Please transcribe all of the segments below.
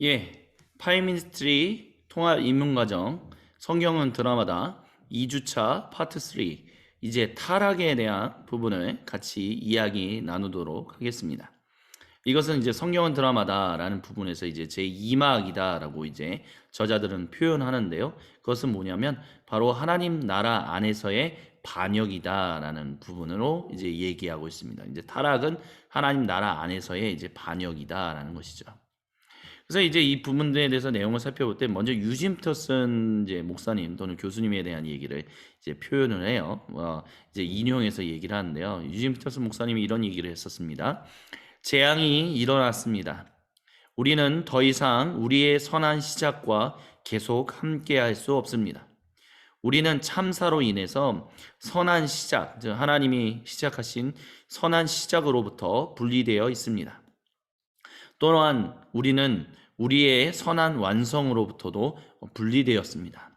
예, 파이미니스트리 통합 입문과정 성경은 드라마다 2주차 파트 3 이제 타락에 대한 부분을 같이 이야기 나누도록 하겠습니다. 이것은 이제 성경은 드라마다라는 부분에서 이제 제2막이다라고 이제 저자들은 표현하는데요. 그것은 뭐냐면 바로 하나님 나라 안에서의 반역이다라는 부분으로 이제 얘기하고 있습니다. 이제 타락은 하나님 나라 안에서의 이제 반역이다라는 것이죠. 그래서 이제 이 부분들에 대해서 내용을 살펴볼 때 먼저 유진 피터슨 이제 목사님 또는 교수님에 대한 얘기를 이제 표현을 해요. 이제 인용해서 얘기를 하는데요. 유진 피터슨 목사님이 이런 얘기를 했었습니다. 재앙이 일어났습니다. 우리는 더 이상 우리의 선한 시작과 계속 함께할 수 없습니다. 우리는 참사로 인해서 선한 시작, 즉 하나님이 시작하신 선한 시작으로부터 분리되어 있습니다. 또한 우리는 우리의 선한 완성으로부터도 분리되었습니다.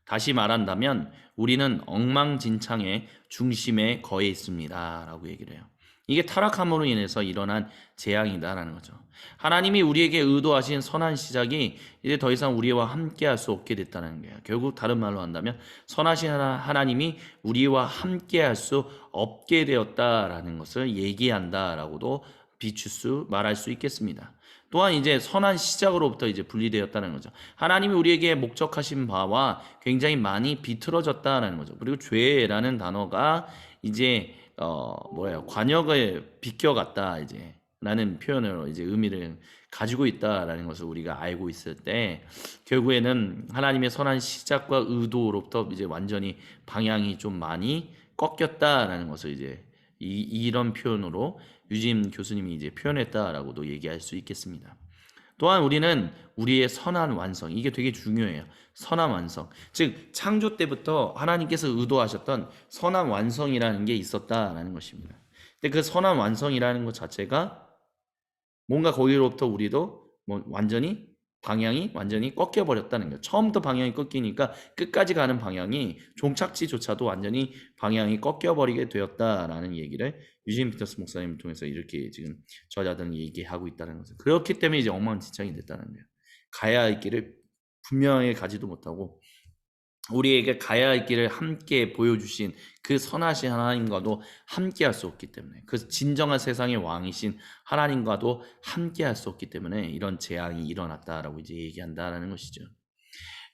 다시 말한다면 우리는 엉망진창의 중심에 거해 있습니다. 라고 얘기를 해요. 이게 타락함으로 인해서 일어난 재앙이다라는 거죠. 하나님이 우리에게 의도하신 선한 시작이 이제 더 이상 우리와 함께 할 수 없게 됐다는 거예요. 결국 다른 말로 한다면 선하신 하나님이 우리와 함께 할 수 없게 되었다라는 것을 얘기한다라고도 말할 수 있겠습니다. 또한 이제 선한 시작으로부터 이제 분리되었다는 거죠. 하나님이 우리에게 목적하신 바와 굉장히 많이 비틀어졌다는 거죠. 그리고 죄라는 단어가 이제 관역을 비껴갔다 이제 라는 표현으로 이제 의미를 가지고 있다라는 것을 우리가 알고 있을 때 결국에는 하나님의 선한 시작과 의도로부터 이제 완전히 방향이 좀 많이 꺾였다라는 것을 이제 이런 표현으로 유진 교수님이 이제 표현했다라고도 얘기할 수 있겠습니다. 또한 우리는 우리의 선한 완성, 이게 되게 중요해요. 선한 완성. 즉, 창조 때부터 하나님께서 의도하셨던 선한 완성이라는 게 있었다라는 것입니다. 근데 그 선한 완성이라는 것 자체가 뭔가 거기로부터 우리도 방향이 완전히 꺾여버렸다는 거예요. 처음부터 방향이 꺾이니까 끝까지 가는 방향이 종착지조차도 완전히 방향이 꺾여버리게 되었다라는 얘기를 유진 피터스 목사님을 통해서 이렇게 지금 저자들은 얘기하고 있다는 거죠. 그렇기 때문에 이제 엉망진창이 됐다는 거예요. 가야 할 길을 분명하게 가지도 못하고 우리에게 가야 할 길을 함께 보여주신 그 선하신 하나님과도 함께 할 수 없기 때문에 그 진정한 세상의 왕이신 하나님과도 함께 할 수 없기 때문에 이런 재앙이 일어났다라고 이제 얘기한다라는 것이죠.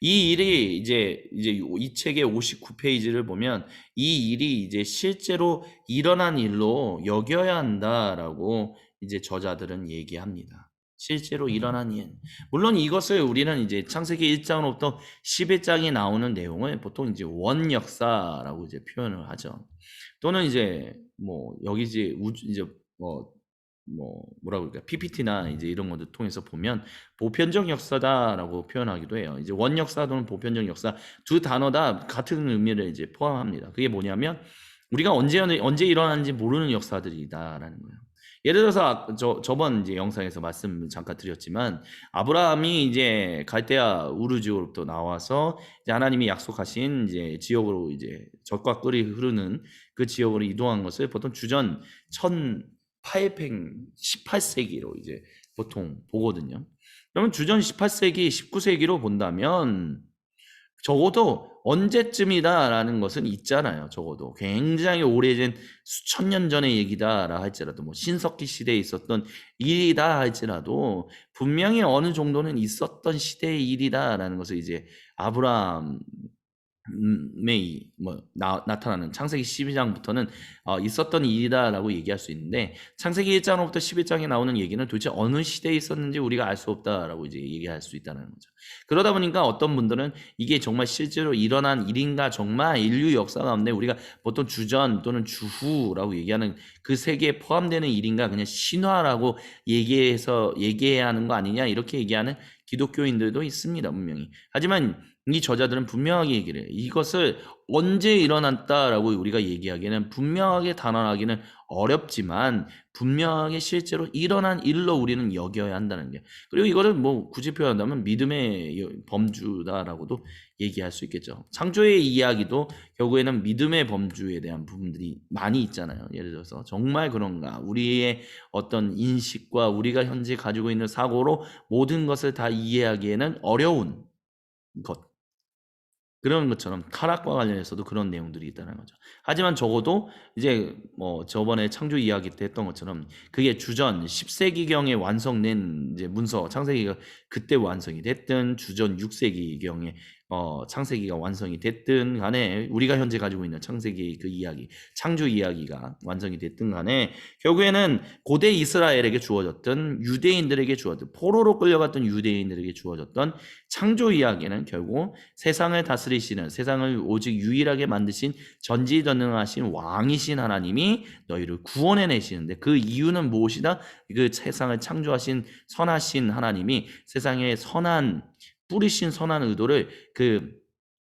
이 일이 이제 이 책의 59페이지를 보면 이 일이 이제 실제로 일어난 일로 여겨야 한다라고 이제 저자들은 얘기합니다. 실제로 일어난 일. 물론 이것을 우리는 이제 창세기 1장으로부터 11장에 나오는 내용을 보통 이제 원역사라고 이제 표현을 하죠. 또는 이제 여기 이제 뭐라고 그럴까 PPT나 이제 이런 것들 통해서 보면 보편적 역사다라고 표현하기도 해요. 이제 원역사 또는 보편적 역사 두 단어 다 같은 의미를 이제 포함합니다. 그게 뭐냐면 우리가 언제 일어났는지 모르는 역사들이다라는 거예요. 예를 들어서 저번 이제 영상에서 말씀 잠깐 드렸지만 아브라함이 이제 갈대아 우르지오로부터 나와서 이제 하나님이 약속하신 이제 지역으로 이제 젖과 꿀이 흐르는 그 지역으로 이동한 것을 보통 주전 18세기로 이제 보통 보거든요. 그러면 주전 18세기, 19세기로 본다면 적어도 언제쯤이다라는 것은 있잖아요. 적어도 굉장히 오래된 수천 년 전의 얘기다라 할지라도 신석기 시대에 있었던 일이다 할지라도 분명히 어느 정도는 있었던 시대의 일이다라는 것을 이제 아브라함 나타나는 창세기 12장부터는 있었던 일이다라고 얘기할 수 있는데 창세기 1장으로부터 11장에 나오는 얘기는 도대체 어느 시대에 있었는지 우리가 알 수 없다라고 이제 얘기할 수 있다는 거죠. 그러다 보니까 어떤 분들은 이게 정말 실제로 일어난 일인가 정말 인류 역사 가운데 우리가 보통 주전 또는 주후라고 얘기하는 그 세계에 포함되는 일인가 그냥 신화라고 얘기해야 하는 거 아니냐 이렇게 얘기하는 기독교인들도 있습니다. 분명히. 하지만 이 저자들은 분명하게 얘기를 해요. 이것을 언제 일어났다라고 우리가 얘기하기는 분명하게 단언하기는 어렵지만 분명하게 실제로 일어난 일로 우리는 여겨야 한다는 게. 그리고 이거를 뭐 굳이 표현한다면 믿음의 범주다라고도 얘기할 수 있겠죠. 창조의 이야기도 결국에는 믿음의 범주에 대한 부분들이 많이 있잖아요. 예를 들어서 정말 그런가? 우리의 어떤 인식과 우리가 현재 가지고 있는 사고로 모든 것을 다 이해하기에는 어려운 것. 그런 것처럼 타락과 관련해서도 그런 내용들이 있다는 거죠. 하지만 적어도 이제 뭐 저번에 창조 이야기 때 했던 것처럼 그게 주전 10세기경에 완성된 이제 문서 창세기가 그때 완성이 됐든 주전 6세기경에 창세기가 완성이 됐든 간에 우리가 현재 가지고 있는 창세기 그 이야기, 창조 이야기가 완성이 됐든 간에 결국에는 고대 이스라엘에게 주어졌던 유대인들에게 주어졌던 포로로 끌려갔던 유대인들에게 주어졌던 창조 이야기는 결국 세상을 다스리시는 세상을 오직 유일하게 만드신 전지전능하신 왕이신 하나님이 너희를 구원해내시는데 그 이유는 무엇이다? 그 세상을 창조하신 선하신 하나님이 세상에 뿌리신 선한 의도를 그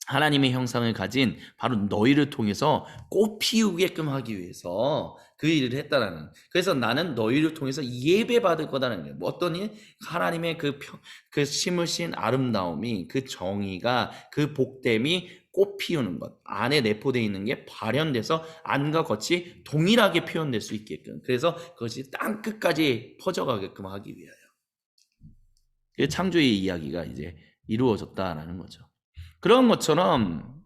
하나님의 형상을 가진 바로 너희를 통해서 꽃 피우게끔 하기 위해서 그 일을 했다라는. 그래서 나는 너희를 통해서 예배 받을 거다라는 거예요. 뭐 어떤 일? 하나님의 그 심으신 아름다움이 그 정의가 그 복됨이 꽃 피우는 것 안에 내포되어 있는 게 발현돼서 안과 겉이 동일하게 표현될 수 있게끔. 그래서 그것이 땅 끝까지 퍼져가게끔 하기 위하여. 그 창조의 이야기가 이제 이루어졌다라는 거죠. 그런 것처럼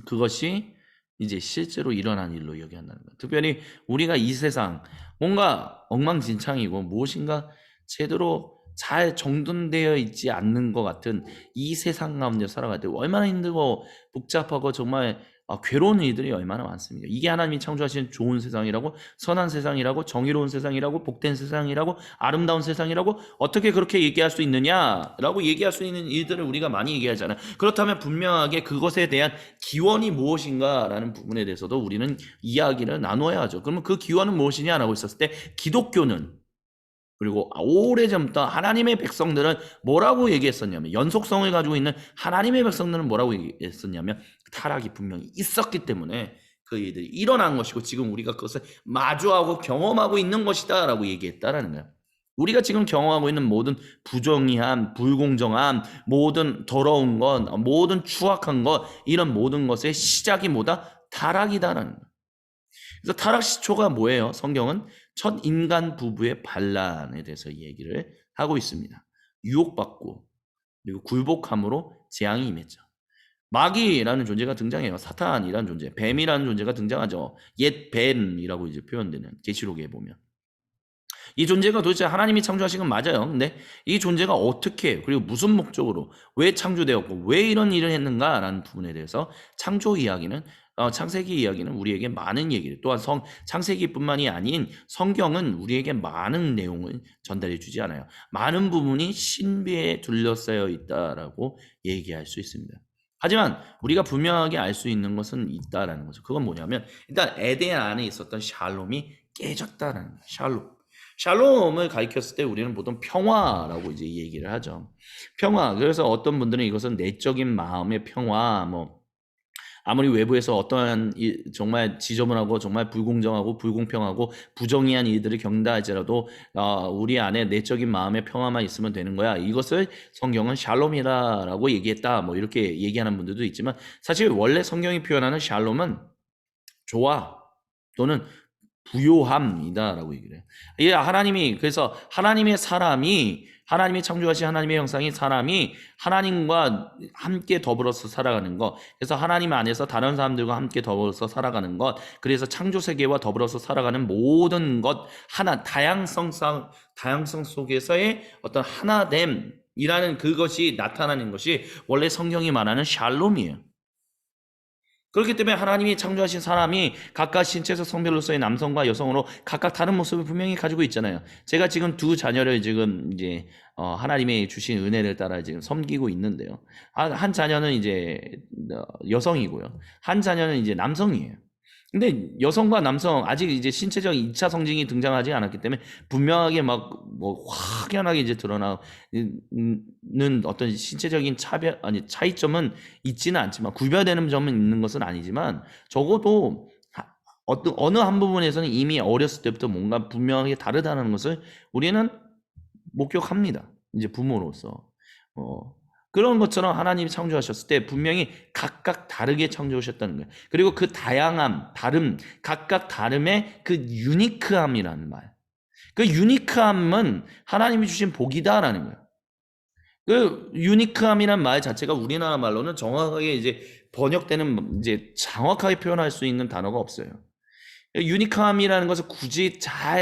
그것이 이제 실제로 일어난 일로 여겨한다는 거예요. 특별히 우리가 이 세상 뭔가 엉망진창이고 무엇인가 제대로 잘 정돈되어 있지 않는 것 같은 이 세상 가운데 살아갈 때 얼마나 힘들고 복잡하고 정말 괴로운 일들이 얼마나 많습니까? 이게 하나님이 창조하신 좋은 세상이라고, 선한 세상이라고, 정의로운 세상이라고, 복된 세상이라고, 아름다운 세상이라고 어떻게 그렇게 얘기할 수 있느냐라고 얘기할 수 있는 일들을 우리가 많이 얘기하잖아요. 그렇다면 분명하게 그것에 대한 기원이 무엇인가라는 부분에 대해서도 우리는 이야기를 나눠야 하죠. 그러면 그 기원은 무엇이냐라고 했었을 때 기독교는 그리고 오래전부터 하나님의 백성들은 뭐라고 얘기했었냐면 연속성을 가지고 있는 하나님의 백성들은 뭐라고 얘기했었냐면 타락이 분명히 있었기 때문에 그 일들이 일어난 것이고 지금 우리가 그것을 마주하고 경험하고 있는 것이다 라고 얘기했다라는 거예요. 우리가 지금 경험하고 있는 모든 부정의함, 불공정함, 모든 더러운 것, 모든 추악한 것 이런 모든 것의 시작이 뭐다? 타락이다라는 거예요. 그래서 타락 시초가 뭐예요? 성경은 첫 인간 부부의 반란에 대해서 얘기를 하고 있습니다. 유혹받고 그리고 굴복함으로 재앙이 임했죠. 마귀라는 존재가 등장해요. 사탄이라는 존재, 뱀이라는 존재가 등장하죠. 옛 뱀이라고 이제 표현되는 계시록에 보면 이 존재가 도대체 하나님이 창조하신 건 맞아요. 근데 이 존재가 어떻게 그리고 무슨 목적으로 왜 창조되었고 왜 이런 일을 했는가라는 부분에 대해서 창조 이야기는 창세기 이야기는 우리에게 많은 얘기를 또한 창세기뿐만이 아닌 성경은 우리에게 많은 내용을 전달해 주지 않아요. 많은 부분이 신비에 둘러싸여 있다라고 얘기할 수 있습니다. 하지만 우리가 분명하게 알 수 있는 것은 있다라는 거죠. 그건 뭐냐면 일단 에덴 안에 있었던 샬롬이 깨졌다라는 거예요. 샬롬을 가리켰을 때 우리는 보통 평화라고 이제 얘기를 하죠. 평화. 그래서 어떤 분들은 이것은 내적인 마음의 평화, 아무리 외부에서 어떠한 정말 지저분하고 정말 불공정하고 불공평하고 부정의한 일들을 겪는다 할지라도 우리 안에 내적인 마음의 평화만 있으면 되는 거야. 이것을 성경은 샬롬이라고 얘기했다. 뭐 이렇게 얘기하는 분들도 있지만 사실 원래 성경이 표현하는 샬롬은 조화 또는 부요함이다라고 얘기를 해요. 그래서 하나님이 창조하신 하나님의 형상인 사람이 하나님과 함께 더불어서 살아가는 것, 그래서 하나님 안에서 다른 사람들과 함께 더불어서 살아가는 것, 그래서 창조 세계와 더불어서 살아가는 모든 것, 다양성 속에서의 어떤 하나됨이라는 그것이 나타나는 것이 원래 성경이 말하는 샬롬이에요. 그렇기 때문에 하나님이 창조하신 사람이 각각 신체적 성별로서의 남성과 여성으로 각각 다른 모습을 분명히 가지고 있잖아요. 제가 지금 두 자녀를 지금 이제 하나님이 주신 은혜를 따라 지금 섬기고 있는데요. 한 자녀는 이제 여성이고요. 한 자녀는 이제 남성이에요. 근데 여성과 남성 아직 이제 신체적 2차 성징이 등장하지 않았기 때문에 분명하게 막 뭐 확연하게 이제 드러나는 어떤 신체적인 차별 아니 차이점은 있지는 않지만 구별되는 점은 있는 것은 아니지만 적어도 어떤 어느 한 부분에서는 이미 어렸을 때부터 뭔가 분명하게 다르다는 것을 우리는 목격합니다. 이제 부모로서. 그런 것처럼 하나님이 창조하셨을 때 분명히 각각 다르게 창조하셨다는 거예요. 그리고 그 다양함, 다름, 각각 다름의 그 유니크함이라는 말. 그 유니크함은 하나님이 주신 복이다라는 거예요. 그 유니크함이란 말 자체가 우리나라 말로는 정확하게 이제 번역되는 이제 정확하게 표현할 수 있는 단어가 없어요. 유니크함이라는 것을 굳이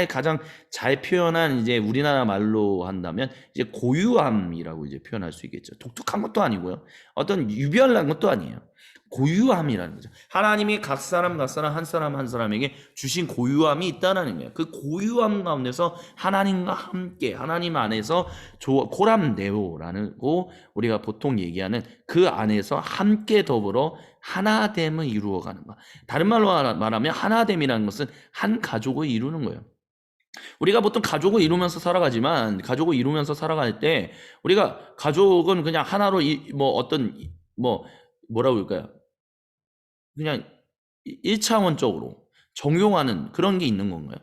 가장 잘 표현한 이제 우리나라 말로 한다면 이제 고유함이라고 이제 표현할 수 있겠죠. 독특한 것도 아니고요. 어떤 유별난 것도 아니에요. 고유함이라는 거죠. 하나님이 각 사람 한 사람 한 사람에게 주신 고유함이 있다는 거예요. 그 고유함 가운데서 하나님과 함께 하나님 안에서 코람네오라는 거 우리가 보통 얘기하는 그 안에서 함께 더불어 하나됨을 이루어가는 것. 다른 말로 말하면 하나됨이라는 것은 한 가족을 이루는 거예요. 우리가 보통 가족을 이루면서 살아가지만 가족을 이루면서 살아갈 때 우리가 가족은 그냥 하나로 뭐라고 할까요? 그냥 1차원적으로 적용하는 그런 게 있는 건가요?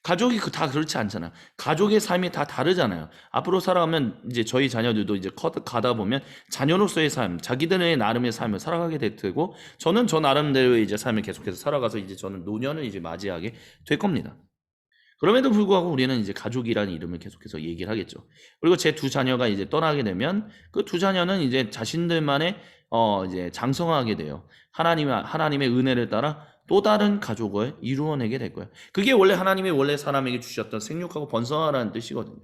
가족이 다 그렇지 않잖아요. 가족의 삶이 다 다르잖아요. 앞으로 살아가면 이제 저희 자녀들도 이제 가다 보면 자녀로서의 삶, 자기들의 나름의 삶을 살아가게 될 테고, 저는 저 나름대로의 이제 삶을 계속해서 살아가서 이제 저는 노년을 이제 맞이하게 될 겁니다. 그럼에도 불구하고 우리는 이제 가족이라는 이름을 계속해서 얘기를 하겠죠. 그리고 제 두 자녀가 이제 떠나게 되면 그 두 자녀는 이제 자신들만의 이제 장성하게 돼요. 하나님의 은혜를 따라 또 다른 가족을 이루어내게 될 거예요. 그게 원래 하나님이 원래 사람에게 주셨던 생육하고 번성하라는 뜻이거든요.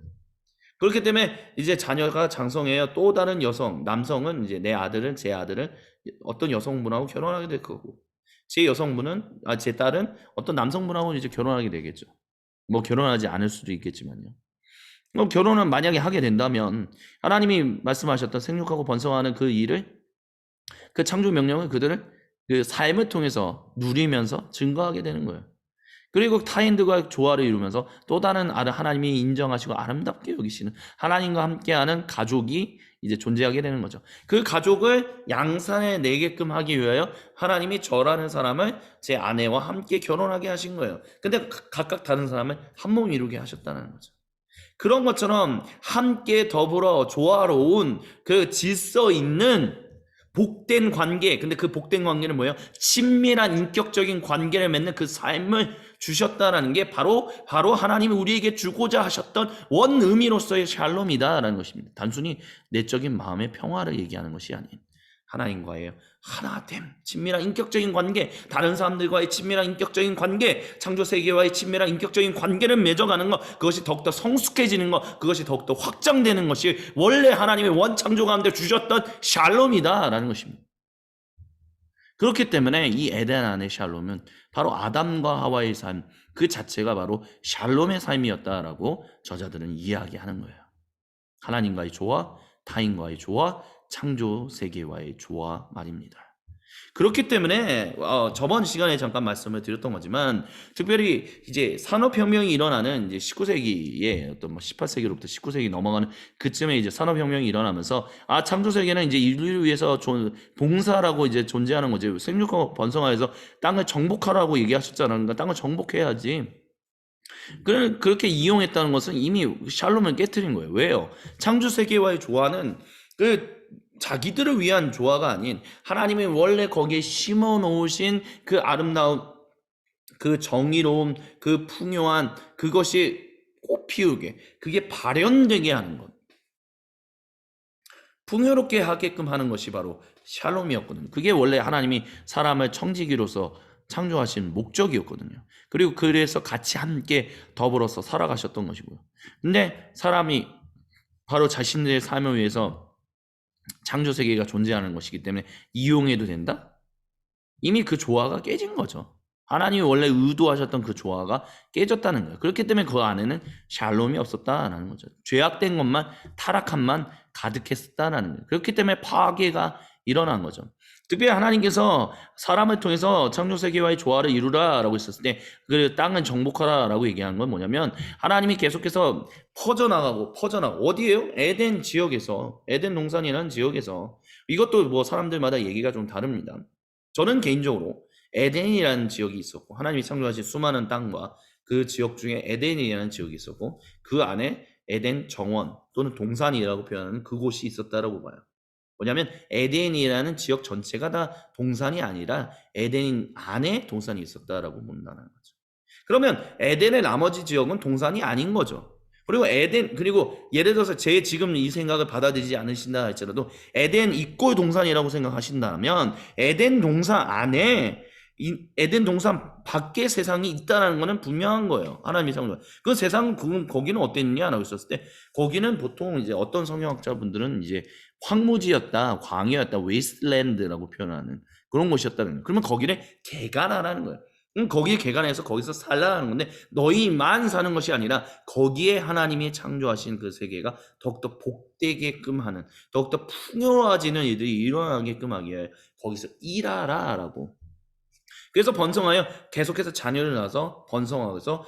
그렇기 때문에 이제 자녀가 장성해야 또 다른 남성은 이제 제 아들은 어떤 여성분하고 결혼하게 될 거고, 제 딸은 어떤 남성분하고 이제 결혼하게 되겠죠. 뭐 결혼하지 않을 수도 있겠지만요. 결혼을 만약에 하게 된다면 하나님이 말씀하셨던 생육하고 번성하는 그 일을, 그 창조 명령을 그들은 그 삶을 통해서 누리면서 증거하게 되는 거예요. 그리고 타인들과 조화를 이루면서 또 다른 하나님이 인정하시고 아름답게 여기시는 하나님과 함께하는 가족이 이제 존재하게 되는 거죠. 그 가족을 양산해 내게끔 하기 위하여 하나님이 저라는 사람을 제 아내와 함께 결혼하게 하신 거예요. 근데 각각 다른 사람을 한 몸 이루게 하셨다는 거죠. 그런 것처럼 함께 더불어 조화로운 그 질서 있는 복된 관계, 근데 그 복된 관계는 뭐예요? 친밀한 인격적인 관계를 맺는 그 삶을 주셨다라는 게 바로 하나님이 우리에게 주고자 하셨던 원 의미로서의 샬롬이다라는 것입니다. 단순히 내적인 마음의 평화를 얘기하는 것이 아닌 하나님과의 하나됨, 친밀한 인격적인 관계, 다른 사람들과의 친밀한 인격적인 관계, 창조 세계와의 친밀한 인격적인 관계를 맺어가는 것, 그것이 더욱더 성숙해지는 것, 그것이 더욱더 확장되는 것이 원래 하나님의 원창조 가운데 주셨던 샬롬이다라는 것입니다. 그렇기 때문에 이 에덴 안의 샬롬은 바로 아담과 하와의 삶 그 자체가 바로 샬롬의 삶이었다라고 저자들은 이야기하는 거예요. 하나님과의 조화, 타인과의 조화, 창조 세계와의 조화 말입니다. 그렇기 때문에 저번 시간에 잠깐 말씀을 드렸던 거지만, 특별히 이제 산업혁명이 일어나는 이제 19세기에 어떤 18세기로부터 19세기 넘어가는 그쯤에 이제 산업혁명이 일어나면서 창조 세계는 이제 인류를 위해서 봉사라고 이제 존재하는 거지, 생육하고 번성하여서 땅을 정복하라고 얘기하셨잖아요. 그러니까 땅을 정복해야지. 그렇게 이용했다는 것은 이미 샬롬을 깨트린 거예요. 왜요? 창조 세계와의 조화는 자기들을 위한 조화가 아닌 하나님이 원래 거기에 심어 놓으신 그 아름다움, 그 정의로움, 그 풍요한 그것이 꽃피우게, 그게 발현되게 하는 것, 풍요롭게 하게끔 하는 것이 바로 샬롬이었거든요. 그게 원래 하나님이 사람을 청지기로서 창조하신 목적이었거든요. 그리고 그래서 같이 함께 더불어서 살아가셨던 것이고요. 근데 사람이 바로 자신들의 삶을 위해서 창조 세계가 존재하는 것이기 때문에 이용해도 된다? 이미 그 조화가 깨진 거죠. 하나님이 원래 의도하셨던 그 조화가 깨졌다는 거예요. 그렇기 때문에 그 안에는 샬롬이 없었다라는 거죠. 죄악된 것만, 타락함만 가득했었다라는 거예요. 그렇기 때문에 파괴가 일어난 거죠. 특별히 하나님께서 사람을 통해서 창조 세계와의 조화를 이루라라고 했었을 때 그 땅을 정복하라라고 얘기하는 건 뭐냐면 하나님이 계속해서 퍼져나가고 어디에요? 에덴 지역에서 에덴 동산이라는 지역에서 이것도 뭐 사람들마다 얘기가 좀 다릅니다. 저는 개인적으로 에덴이라는 지역이 있었고 하나님이 창조하신 수많은 땅과 그 지역 중에 에덴이라는 지역이 있었고 그 안에 에덴 정원 또는 동산이라고 표현하는 그곳이 있었다라고 봐요. 뭐냐면 에덴이라는 지역 전체가 다 동산이 아니라 에덴 안에 동산이 있었다라고 본다는 거죠. 그러면 에덴의 나머지 지역은 동산이 아닌 거죠. 그리고 예를 들어서 제 지금 이 생각을 받아들이지 않으신다 할지라도 에덴 있고 동산이라고 생각하신다면 에덴 동산 안에 에덴 동산 밖에 세상이 있다는 것은 분명한 거예요. 하나님이 창조. 그 세상 거기는 어땠느냐라고 했었을 때 거기는 보통 이제 어떤 성경학자분들은 이제 황무지였다, 광야였다, 웨이스트랜드라고 표현하는 그런 곳이었다는 거예요. 그러면 거기를 개간하라는 거예요. 거기에 개간해서 거기서 살라는 건데 너희만 사는 것이 아니라 거기에 하나님이 창조하신 그 세계가 더욱더 복되게끔 하는 더욱더 풍요로워지는 일들이 일어나게끔 하기 위해 거기서 일하라라고. 그래서 번성하여 계속해서 자녀를 낳아서 번성하면서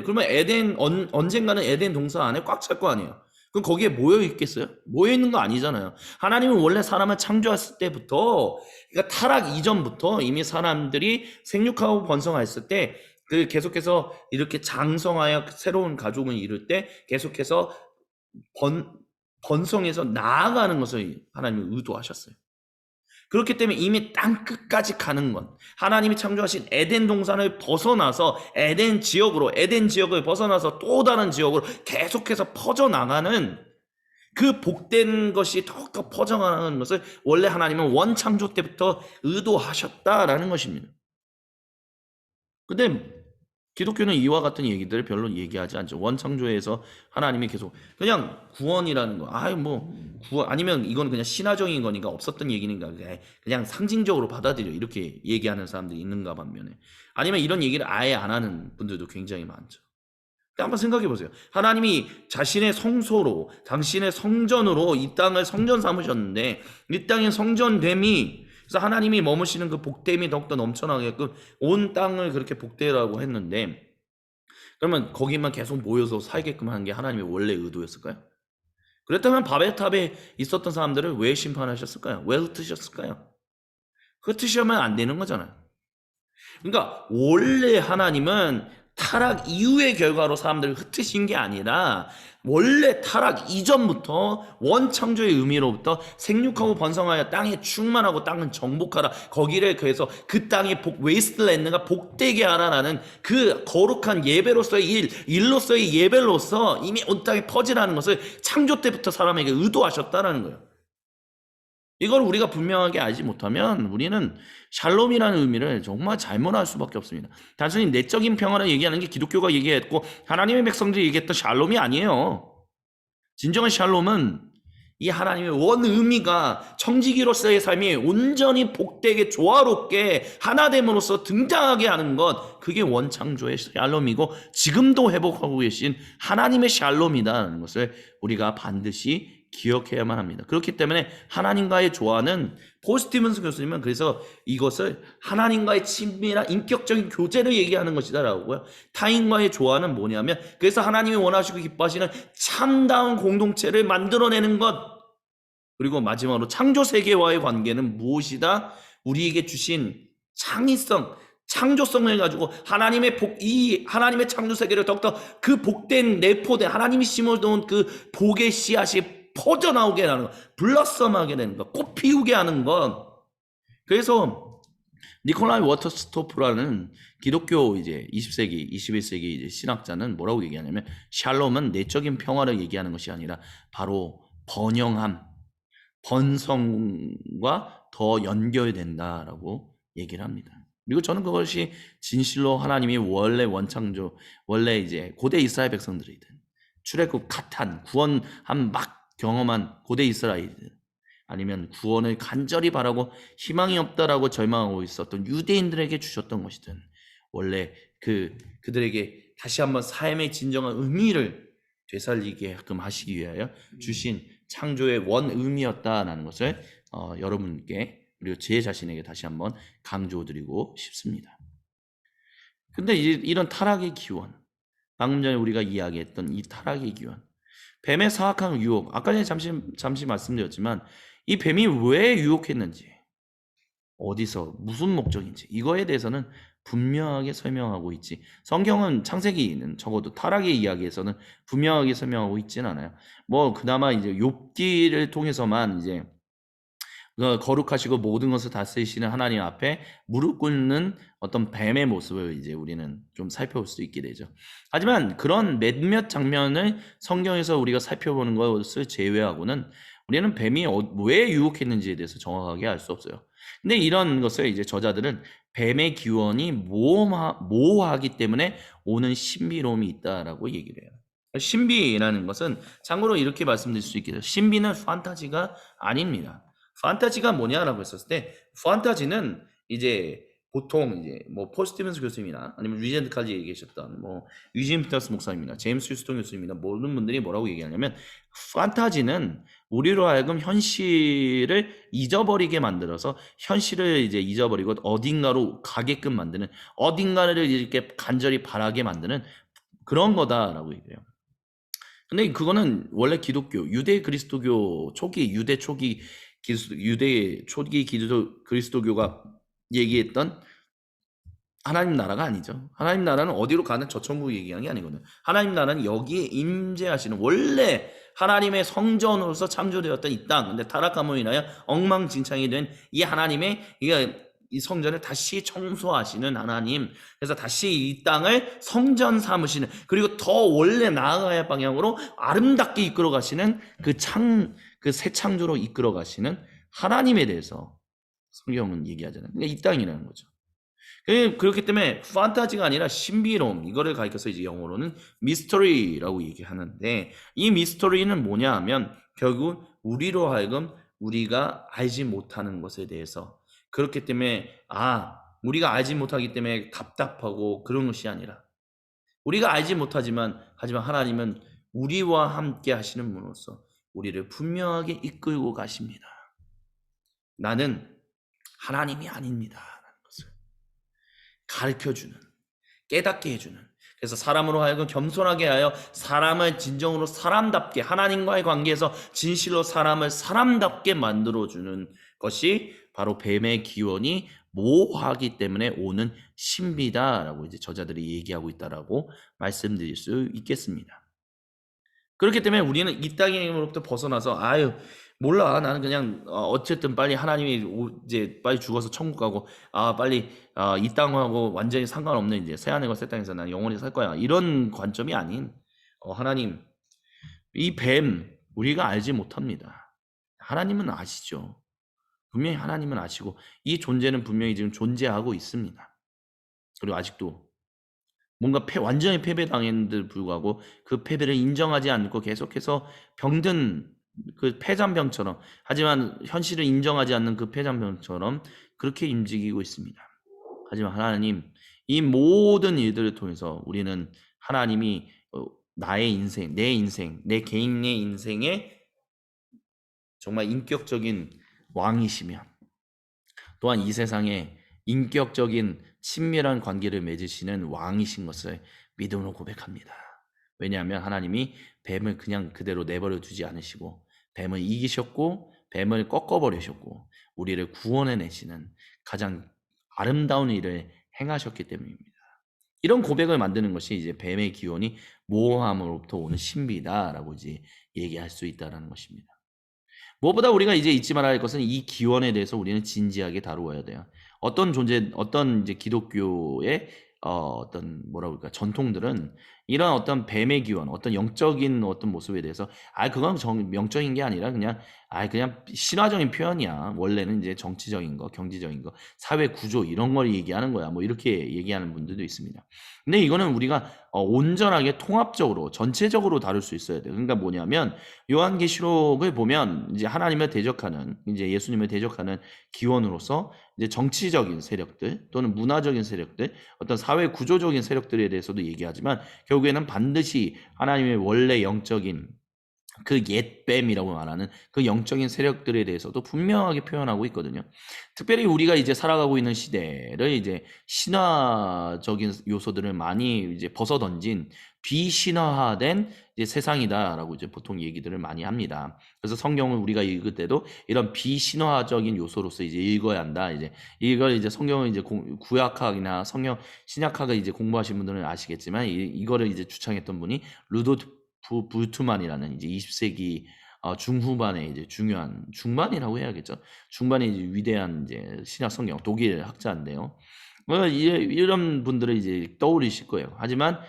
그러면 에덴 언젠가는 에덴 동산 안에 꽉 찰 거 아니에요. 그럼 거기에 모여 있겠어요? 모여 있는 거 아니잖아요. 하나님은 원래 사람을 창조했을 때부터, 그러니까 타락 이전부터 이미 사람들이 생육하고 번성했을 때, 그 계속해서 이렇게 장성하여 새로운 가족을 이룰 때 계속해서 번성해서 나아가는 것을 하나님이 의도하셨어요. 그렇기 때문에 이미 땅 끝까지 가는 건 하나님이 창조하신 에덴 동산을 벗어나서 에덴 지역을 벗어나서 또 다른 지역으로 계속해서 퍼져나가는 그 복된 것이 더욱더 퍼져나가는 것을 원래 하나님은 원창조 때부터 의도하셨다라는 것입니다. 근데 기독교는 이와 같은 얘기들을 별로 얘기하지 않죠. 원창조에서 하나님이 계속 그냥 구원이라는 거, 구원 아니면 이건 그냥 신화적인 거니까 없었던 얘기니까 그냥 상징적으로 받아들여 이렇게 얘기하는 사람들이 있는가 반면에 아니면 이런 얘기를 아예 안 하는 분들도 굉장히 많죠. 한번 생각해 보세요. 하나님이 자신의 성소로, 당신의 성전으로 이 땅을 성전 삼으셨는데 이 땅의 성전됨이 그래서 하나님이 머무시는 그 복됨이 더욱더 넘쳐나게끔 온 땅을 그렇게 복되라고 했는데 그러면 거기만 계속 모여서 살게끔 하는 게 하나님의 원래 의도였을까요? 그렇다면 바벨탑에 있었던 사람들을 왜 심판하셨을까요? 왜 흩으셨을까요? 흩으시면 안 되는 거잖아요. 그러니까 원래 하나님은 타락 이후의 결과로 사람들을 흩으신 게 아니라 원래 타락 이전부터 원창조의 의미로부터 생육하고 번성하여 땅에 충만하고 땅은 정복하라 거기를 그래서 그 땅의 웨이스트랜드가 복되게 하라라는 그 거룩한 예배로서의 일로서의 예배로서 이미 온 땅에 퍼지라는 것을 창조 때부터 사람에게 의도하셨다라는 거예요. 이걸 우리가 분명하게 알지 못하면 우리는 샬롬이라는 의미를 정말 잘못 알 수밖에 없습니다. 단순히 내적인 평화를 얘기하는 게 기독교가 얘기했고 하나님의 백성들이 얘기했던 샬롬이 아니에요. 진정한 샬롬은 이 하나님의 원 의미가 청지기로서의 삶이 온전히 복되게 조화롭게 하나됨으로써 등장하게 하는 것 그게 원창조의 샬롬이고 지금도 회복하고 계신 하나님의 샬롬이다라는 것을 우리가 반드시 기억해야만 합니다. 그렇기 때문에 하나님과의 조화는 폴 스티븐스 교수님은 그래서 이것을 하나님과의 친밀한 인격적인 교제를 얘기하는 것이다라고요. 타인과의 조화는 뭐냐면 그래서 하나님이 원하시고 기뻐하시는 참다운 공동체를 만들어내는 것 그리고 마지막으로 창조 세계와의 관계는 무엇이다? 우리에게 주신 창의성 창조성을 가지고 하나님의 하나님의 창조 세계를 더욱더 그 복된 내포된 하나님이 심어놓은 그 복의 씨앗이 퍼져나오게 하는 것, 블러썸하게 되는 것, 꽃 피우게 하는 것. 그래서 니콜라이 워터스토프라는 기독교 이제 20세기, 21세기 이제 신학자는 뭐라고 얘기하냐면 샬롬은 내적인 평화를 얘기하는 것이 아니라 바로 번영함, 번성과 더 연결된다라고 얘기를 합니다. 그리고 저는 그것이 진실로 하나님이 원래 원창조, 원래 이제 고대 이스라엘 백성들이든 출애굽 가탄, 구원한 막 경험한 고대 이스라엘들 아니면 구원을 간절히 바라고 희망이 없다라고 절망하고 있었던 유대인들에게 주셨던 것이든 원래 그들에게 다시 한번 삶의 진정한 의미를 되살리게끔 하시기 위하여 주신 창조의 원 의미였다라는 것을 여러분께 그리고 제 자신에게 다시 한번 강조드리고 싶습니다. 근데 이런 타락의 기원, 방금 전에 우리가 이야기했던 이 타락의 기원, 뱀의 사악한 유혹, 아까 전에 잠시 말씀드렸지만 이 뱀이 왜 유혹했는지, 어디서 무슨 목적인지 이거에 대해서는 분명하게 설명하고 있지. 성경은 창세기는 적어도 타락의 이야기에서는 분명하게 설명하고 있지는 않아요. 뭐 그나마 이제 욥기를 통해서만 이제 거룩하시고 모든 것을 다스리시는 하나님 앞에 무릎 꿇는 어떤 뱀의 모습을 이제 우리는 좀 살펴볼 수 있게 되죠. 하지만 그런 몇몇 장면을 성경에서 우리가 살펴보는 것을 제외하고는 우리는 뱀이 왜 유혹했는지에 대해서 정확하게 알 수 없어요. 근데 이런 것을 이제 저자들은 뱀의 기원이 모호하기 때문에 오는 신비로움이 있다라고 얘기를 해요. 신비라는 것은 참고로 이렇게 말씀드릴 수 있겠죠. 신비는 판타지가 아닙니다. 판타지가 뭐냐라고 했었을 때, 판타지는 이제 보통 이제 뭐 폴 스티븐스 교수님이나 아니면 리젠드까지 얘기하셨던 뭐 유진 피터스 목사님이나 제임스 휴스턴 교수님이나 모든 분들이 뭐라고 얘기하냐면, 판타지는 우리로 하여금 현실을 잊어버리게 만들어서 현실을 이제 잊어버리고 어딘가로 가게끔 만드는, 어딘가를 이렇게 간절히 바라게 만드는 그런 거다라고 얘기해요. 근데 그거는 원래 기독교, 유대 그리스도교 초기, 유대 초기 그리스도교가 얘기했던 하나님 나라가 아니죠. 하나님 나라는 어디로 가는 저 천국 얘기하는 게 아니거든요. 하나님 나라는 여기에 임재하시는, 원래 하나님의 성전으로서 창조되었던 이 땅, 근데 타락함으로 인하여 엉망진창이 된 이 하나님의 이 성전을 다시 청소하시는 하나님, 그래서 다시 이 땅을 성전 삼으시는, 그리고 더 원래 나아가야 할 방향으로 아름답게 이끌어 가시는 그 새 창조로 이끌어 가시는 하나님에 대해서 성경은 얘기하잖아요. 그러니까 이 땅이라는 거죠. 그렇기 때문에 판타지가 아니라 신비로움, 이거를 가리켜서 이제 영어로는 미스터리라고 얘기하는데, 이 미스터리는 뭐냐 하면 결국 우리로 하여금 우리가 알지 못하는 것에 대해서, 그렇기 때문에 우리가 알지 못하기 때문에 답답하고 그런 것이 아니라, 우리가 알지 못하지만 하지만 하나님은 우리와 함께 하시는 분으로서 우리를 분명하게 이끌고 가십니다. 나는 하나님이 아닙니다 라는 것을 가르쳐주는, 깨닫게 해주는, 그래서 사람으로 하여금 겸손하게 하여 사람을 진정으로 사람답게, 하나님과의 관계에서 진실로 사람을 사람답게 만들어주는 것이 바로 뱀의 기원이 모호하기 때문에 오는 신비다라고 이제 저자들이 얘기하고 있다라고 말씀드릴 수 있겠습니다. 그렇기 때문에 우리는 이 땅의 힘으로부터 벗어나서 몰라, 나는 그냥 어쨌든 빨리 하나님이 이제 빨리 죽어서 천국 가고 빨리 이 땅하고 완전히 상관없는 이제 새하늘과 새 땅에서 난 영원히 살 거야, 이런 관점이 아닌, 하나님, 이 뱀 우리가 알지 못합니다. 하나님은 아시죠. 분명히 하나님은 아시고 이 존재는 분명히 지금 존재하고 있습니다. 그리고 아직도 뭔가 완전히 패배당했는데도 불구하고 그 패배를 인정하지 않고 계속해서 병든 그 폐잔병처럼, 하지만 현실을 인정하지 않는 그 폐잔병처럼 그렇게 움직이고 있습니다. 하지만 하나님, 이 모든 일들을 통해서 우리는 하나님이 나의 인생, 내 인생, 내 개인의 인생에 정말 인격적인 왕이시며, 또한 이 세상에 인격적인 친밀한 관계를 맺으시는 왕이신 것을 믿음으로 고백합니다. 왜냐하면 하나님이 뱀을 그냥 그대로 내버려 두지 않으시고 뱀을 이기셨고 뱀을 꺾어버리셨고 우리를 구원해내시는 가장 아름다운 일을 행하셨기 때문입니다. 이런 고백을 만드는 것이 이제 뱀의 기원이 모호함으로부터 오는 신비다라고 이제 얘기할 수 있다는 것입니다. 무엇보다 우리가 이제 잊지 말아야 할 것은 이 기원에 대해서 우리는 진지하게 다루어야 돼요. 어떤 이제 기독교의 어떤 뭐라고 할까, 전통들은 이런 어떤 뱀의 기원, 어떤 영적인 어떤 모습에 대해서 그건 명적인 게 아니라 그냥 신화적인 표현이야. 원래는 이제 정치적인 거, 경제적인 거, 사회 구조 이런 걸 얘기하는 거야. 뭐 이렇게 얘기하는 분들도 있습니다. 근데 이거는 우리가 온전하게 통합적으로 전체적으로 다룰 수 있어야 돼요. 그러니까 뭐냐면 요한계시록을 보면 이제 하나님을 대적하는, 이제 예수님을 대적하는 기원으로서 이제 정치적인 세력들 또는 문화적인 세력들, 어떤 사회 구조적인 세력들에 대해서도 얘기하지만 결국에는 반드시 하나님의 원래 영적인 그 옛뱀이라고 말하는 그 영적인 세력들에 대해서도 분명하게 표현하고 있거든요. 특별히 우리가 이제 살아가고 있는 시대를 이제 신화적인 요소들을 많이 이제 벗어던진 비신화화된 이제 세상이다라고 이제 보통 얘기들을 많이 합니다. 그래서 성경을 우리가 읽을 때도 이런 비신화적인 요소로서 이제 읽어야 한다. 이제 이걸 이제 성경을 이제 구약학이나 성경 신약학을 이제 공부하신 분들은 아시겠지만 이거를 이제 주창했던 분이 루도트 불트만이라는 이제 20세기 중후반에 이제 중요한 중반이라고 해야겠죠. 중반에 이제 위대한 이제 신약 성경 독일 학자인데요. 이런 분들을 이제 떠올리실 거예요. 하지만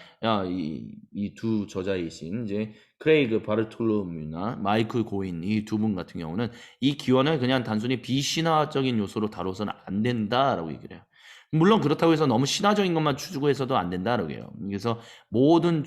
이 두 저자이신 이제 크레이그 바르톨로뮤나 마이클 고인 이 두 분 같은 경우는 이 기원을 그냥 단순히 비신화적인 요소로 다뤄서는 안 된다라고 얘기를 해요. 물론 그렇다고 해서 너무 신화적인 것만 추구해서도 안 된다라고 해요. 그래서 모든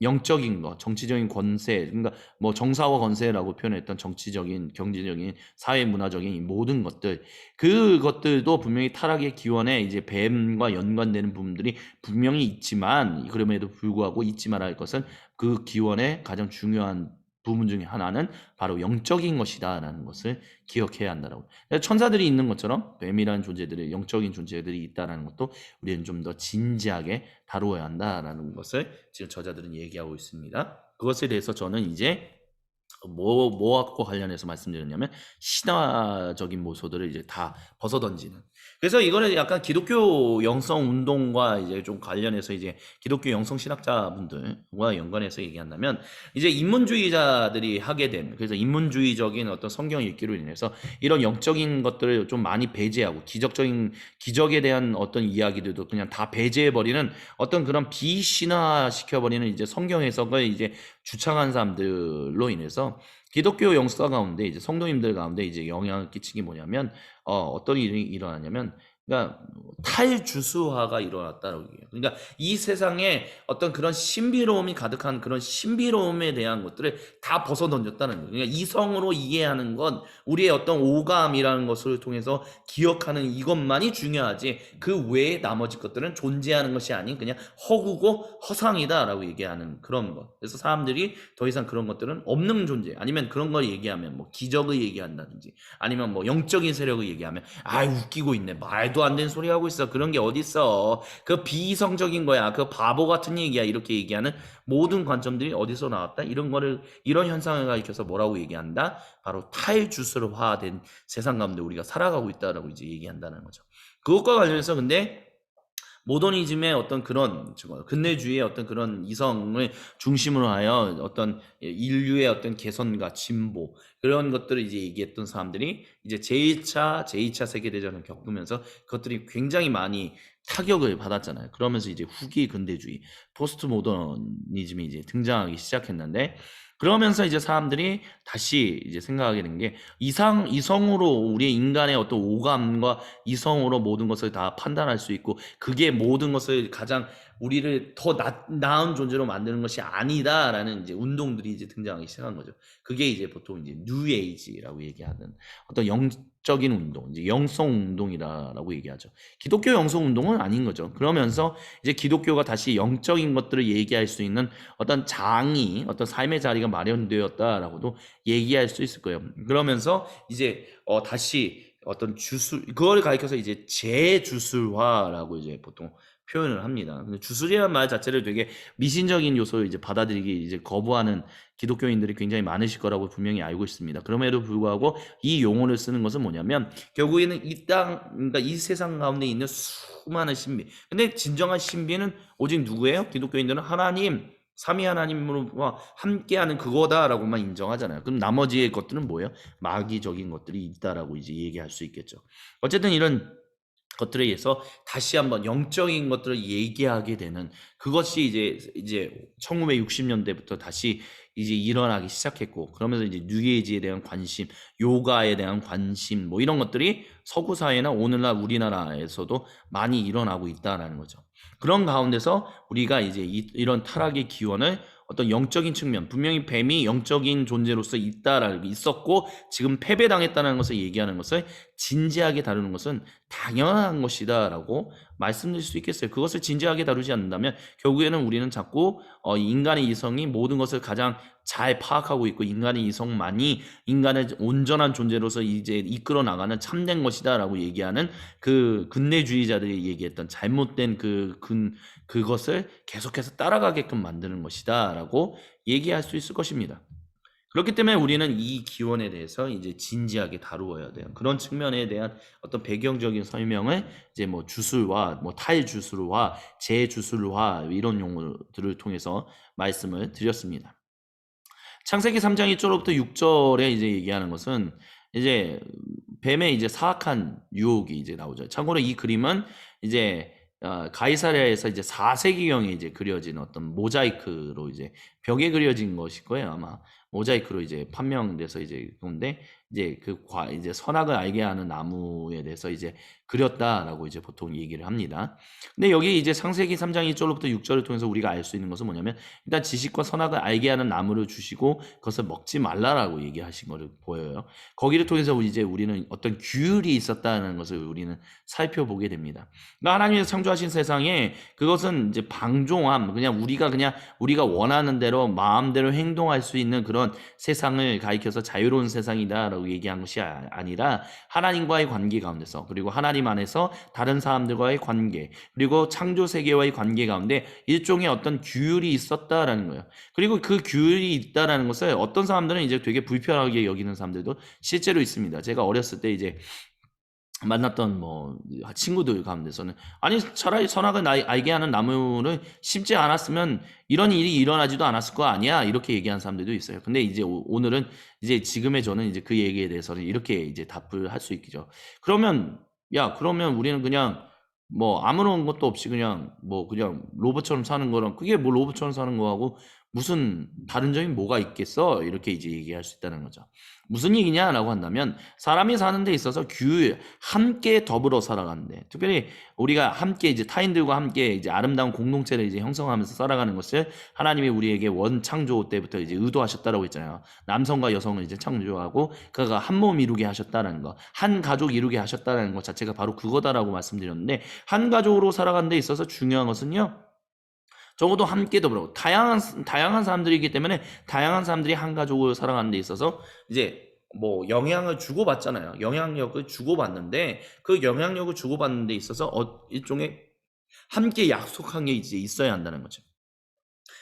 영적인 거, 정치적인 권세, 그러니까 뭐 정사와 권세라고 표현했던 정치적인, 경제적인, 사회 문화적인 이 모든 것들, 그것들도 분명히 타락의 기원에 이제 뱀과 연관되는 부분들이 분명히 있지만, 그럼에도 불구하고 잊지 말아야 할 것은 그 기원의 가장 중요한 부분 중에 하나는 바로 영적인 것이다라는 것을 기억해야 한다라고. 천사들이 있는 것처럼 뱀이라는 존재들의 영적인 존재들이 있다라는 것도 우리는 좀 더 진지하게 다루어야 한다라는 것을 지금 저자들은 얘기하고 있습니다. 그것에 대해서 저는 이제 뭐하고 관련해서 말씀드렸냐면 신화적인 모소들을 이제 다 벗어던지는. 그래서 이거는 약간 기독교 영성 운동과 이제 좀 관련해서 이제 기독교 영성 신학자분들과 연관해서 얘기한다면 이제 인문주의자들이 하게 된, 그래서 인문주의적인 어떤 성경 읽기로 인해서 이런 영적인 것들을 좀 많이 배제하고 기적에 대한 어떤 이야기들도 그냥 다 배제해버리는 어떤 그런 비신화 시켜버리는 이제 성경 해석을 이제 주창한 사람들로 인해서 기독교 영사 가운데 이제 성도님들 가운데 이제 영향을 끼친 게 뭐냐면 어떤 일이 일어나냐면, 그러니까 탈주수화가 일어났다고 얘기해요. 그러니까 이 세상에 어떤 그런 신비로움이 가득한 그런 신비로움에 대한 것들을 다 벗어던졌다는 거예요. 그러니까 이성으로 이해하는 건 우리의 어떤 오감이라는 것을 통해서 기억하는 이것만이 중요하지 그 외에 나머지 것들은 존재하는 것이 아닌 그냥 허구고 허상이다라고 얘기하는 그런 것. 그래서 사람들이 더 이상 그런 것들은 없는 존재, 아니면 그런 걸 얘기하면 뭐 기적을 얘기한다든지 아니면 뭐 영적인 세력을 얘기하면 웃기고 있네, 말도 안 되는 소리 하고 있어, 그런 게 어딨어, 그 비이성적인 거야, 그 바보 같은 얘기야, 이렇게 얘기하는 모든 관점들이 어디서 나왔다? 이런 현상을 가리켜서 뭐라고 얘기한다? 바로 탈주술화된 세상 가운데 우리가 살아가고 있다라고 이제 얘기한다는 거죠. 그것과 관련해서 근데 모더니즘의 어떤 그런 근대주의의 어떤 그런 이성을 중심으로 하여 어떤 인류의 어떤 개선과 진보, 그런 것들을 이제 얘기했던 사람들이 이제 제2차 세계대전을 겪으면서 그것들이 굉장히 많이 타격을 받았잖아요. 그러면서 이제 후기 근대주의, 포스트 모더니즘이 이제 등장하기 시작했는데, 그러면서 이제 사람들이 다시 이제 생각하게 된 게 이성으로 우리 인간의 어떤 오감과 이성으로 모든 것을 다 판단할 수 있고 그게 모든 것을 가장 우리를 더 나은 존재로 만드는 것이 아니다라는 이제 운동들이 이제 등장하기 시작한 거죠. 그게 이제 보통 이제 뉴에이지라고 얘기하는 어떤 영적인 운동, 이제 영성 운동이라고 얘기하죠. 기독교 영성 운동은 아닌 거죠. 그러면서 이제 기독교가 다시 영적인 것들을 얘기할 수 있는 어떤 어떤 삶의 자리가 마련되었다라고도 얘기할 수 있을 거예요. 그러면서 이제 다시 어떤 그걸 가리켜서 이제 재주술화라고 이제 보통 표현을 합니다. 근데 주술이라는 말 자체를 되게 미신적인 요소를 이제 받아들이기 이제 거부하는 기독교인들이 굉장히 많으실 거라고 분명히 알고 있습니다. 그럼에도 불구하고 이 용어를 쓰는 것은 뭐냐면 결국에는 그러니까 이 세상 가운데 있는 수많은 신비. 근데 진정한 신비는 오직 누구예요? 기독교인들은 하나님, 삼위 하나님으로 함께하는 그거다라고만 인정하잖아요. 그럼 나머지의 것들은 뭐예요? 마귀적인 것들이 있다라고 이제 얘기할 수 있겠죠. 어쨌든 이런 것들에 의해서 다시 한번 영적인 것들을 얘기하게 되는 그것이 이제 1960년대부터 다시 이제 일어나기 시작했고, 그러면서 이제 뉴에이지에 대한 관심, 요가에 대한 관심, 뭐 이런 것들이 서구 사회나 오늘날 우리나라에서도 많이 일어나고 있다라는 거죠. 그런 가운데서 우리가 이제 이런 타락의 기원을 어떤 영적인 측면, 분명히 뱀이 영적인 존재로서 있었고 지금 패배당했다는 것을 얘기하는 것을 진지하게 다루는 것은 당연한 것이다라고 말씀드릴 수 있겠어요. 그것을 진지하게 다루지 않는다면 결국에는 우리는 자꾸 인간의 이성이 모든 것을 가장 잘 파악하고 있고 인간의 이성만이 인간의 온전한 존재로서 이제 이끌어 나가는 참된 것이다라고 얘기하는 그 근대주의자들이 얘기했던 잘못된 그것을 계속해서 따라가게끔 만드는 것이다라고 얘기할 수 있을 것입니다. 그렇기 때문에 우리는 이 기원에 대해서 이제 진지하게 다루어야 돼요. 그런 측면에 대한 어떤 배경적인 설명을 이제 뭐 주술과 뭐 탈주술과 재주술화 이런 용어들을 통해서 말씀을 드렸습니다. 창세기 3장 1절부터 6절에 이제 얘기하는 것은 이제 뱀의 이제 사악한 유혹이 이제 나오죠. 참고로 이 그림은 이제 가이사랴에서 이제 4세기경에 이제 그려진 어떤 모자이크로 이제 벽에 그려진 것일 거예요, 아마. 모자이크로 이제 판명돼서 이제 그런데 이제 이제 선악을 알게 하는 나무에 대해서 이제 그렸다라고 이제 보통 얘기를 합니다. 근데 여기 이제 창세기 3장 1절부터 6절을 통해서 우리가 알 수 있는 것은 뭐냐면 일단 지식과 선악을 알게 하는 나무를 주시고 그것을 먹지 말라라고 얘기하신 것을 보여요. 거기를 통해서 이제 우리는 어떤 규율이 있었다는 것을 우리는 살펴보게 됩니다. 그러니까 하나님께서 창조하신 세상에 그것은 이제 방종함, 그냥 우리가 원하는 대로 마음대로 행동할 수 있는 그런 세상을 가리켜서 자유로운 세상이다라고 얘기한 것이 아니라 하나님과의 관계 가운데서 그리고 하나님 안에서 다른 사람들과의 관계 그리고 창조 세계와의 관계 가운데 일종의 어떤 규율이 있었다라는 거예요. 그리고 그 규율이 있다라는 것을 어떤 사람들은 이제 되게 불편하게 여기는 사람들도 실제로 있습니다. 제가 어렸을 때 이제 만났던 뭐 친구들 가운데서는 아니 차라리 선악을 알게 하는 나무를 심지 않았으면 이런 일이 일어나지도 않았을 거 아니야 이렇게 얘기하는 사람들도 있어요. 근데 이제 오늘은 이제 지금의 저는 이제 그 얘기에 대해서는 이렇게 이제 답을 할 수 있겠죠. 그러면 우리는 그냥 뭐 아무런 것도 없이 그냥 로봇처럼 사는 거랑 그게 뭐 로봇처럼 사는 거하고 무슨 다른 점이 뭐가 있겠어? 이렇게 이제 얘기할 수 있다는 거죠. 무슨 얘기냐라고 한다면 사람이 사는 데 있어서 규율 함께 더불어 살아가는데 특별히 우리가 함께 이제 타인들과 함께 이제 아름다운 공동체를 이제 형성하면서 살아가는 것을 하나님이 우리에게 원창조 때부터 이제 의도하셨다라고 했잖아요. 남성과 여성을 이제 창조하고 그가 한 몸 이루게 하셨다는 거, 한 가족 이루게 하셨다는 것 자체가 바로 그거다라고 말씀드렸는데 한 가족으로 살아가는 데 있어서 중요한 것은요. 적어도 함께 더불어 다양한 사람들이기 때문에 다양한 사람들이 한 가족으로 살아가는 데 있어서 이제 뭐 영향을 주고받잖아요. 영향력을 주고받는데 그 영향력을 주고받는 데 있어서 일종의 함께 약속한 게 이제 있어야 한다는 거죠.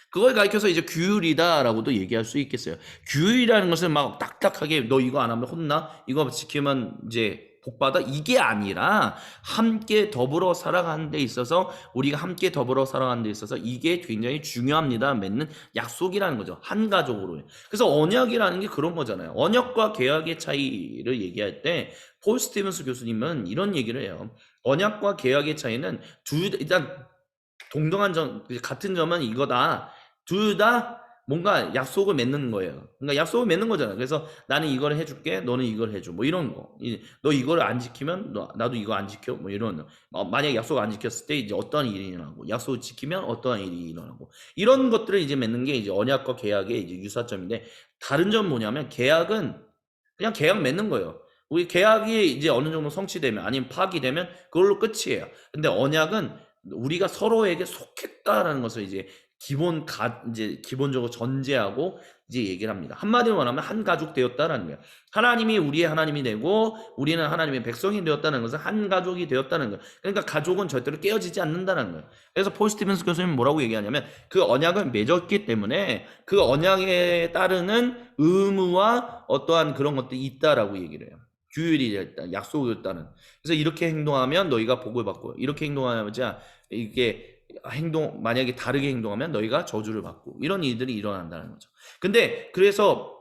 그걸 가리켜서 이제 규율이다라고도 얘기할 수 있겠어요. 규율이라는 것은 막 딱딱하게 너 이거 안 하면 혼나? 이거 지키면 이제 복받아? 이게 아니라 함께 더불어 살아가는 데 있어서 우리가 함께 더불어 살아가는 데 있어서 이게 굉장히 중요합니다. 맺는 약속이라는 거죠. 한 가족으로. 그래서 언약이라는 게 그런 거잖아요. 언약과 계약의 차이를 얘기할 때 폴 스티븐스 교수님은 이런 얘기를 해요. 언약과 계약의 차이는 일단 동등한 점, 같은 점은 이거다. 둘 다 뭔가 약속을 맺는 거예요. 그러니까 약속을 맺는 거잖아요. 그래서 나는 이걸 해줄게, 너는 이걸 해줘. 뭐 이런 거. 너 이거를 안 지키면 나도 이거 안 지켜. 뭐 이런. 만약에 약속 안 지켰을 때 이제 어떠한 일이 일어나고, 약속을 지키면 어떠한 일이 일어나고, 이런 것들을 이제 맺는 게 이제 언약과 계약의 이제 유사점인데, 다른 점은 뭐냐면 계약은 그냥 계약 맺는 거예요. 우리 계약이 이제 어느 정도 성취되면 아니면 파기되면 그걸로 끝이에요. 근데 언약은 우리가 서로에게 속했다라는 것을 이제 이제 기본적으로 전제하고 이제 얘기를 합니다. 한마디로 말하면 한 가족 되었다라는 거예요. 하나님이 우리의 하나님이 되고 우리는 하나님의 백성이 되었다는 것은 한 가족이 되었다는 거예요. 그러니까 가족은 절대로 깨어지지 않는다는 거예요. 그래서 폴 스티븐스 교수님은 뭐라고 얘기하냐면 그 언약을 맺었기 때문에 그 언약에 따르는 의무와 어떠한 그런 것들이 있다라고 얘기를 해요. 규율이 있다, 약속이 있다는. 그래서 이렇게 행동하면 너희가 복을 받고 이렇게 행동하자 이게 만약에 다르게 행동하면 너희가 저주를 받고 이런 일들이 일어난다는 거죠. 근데 그래서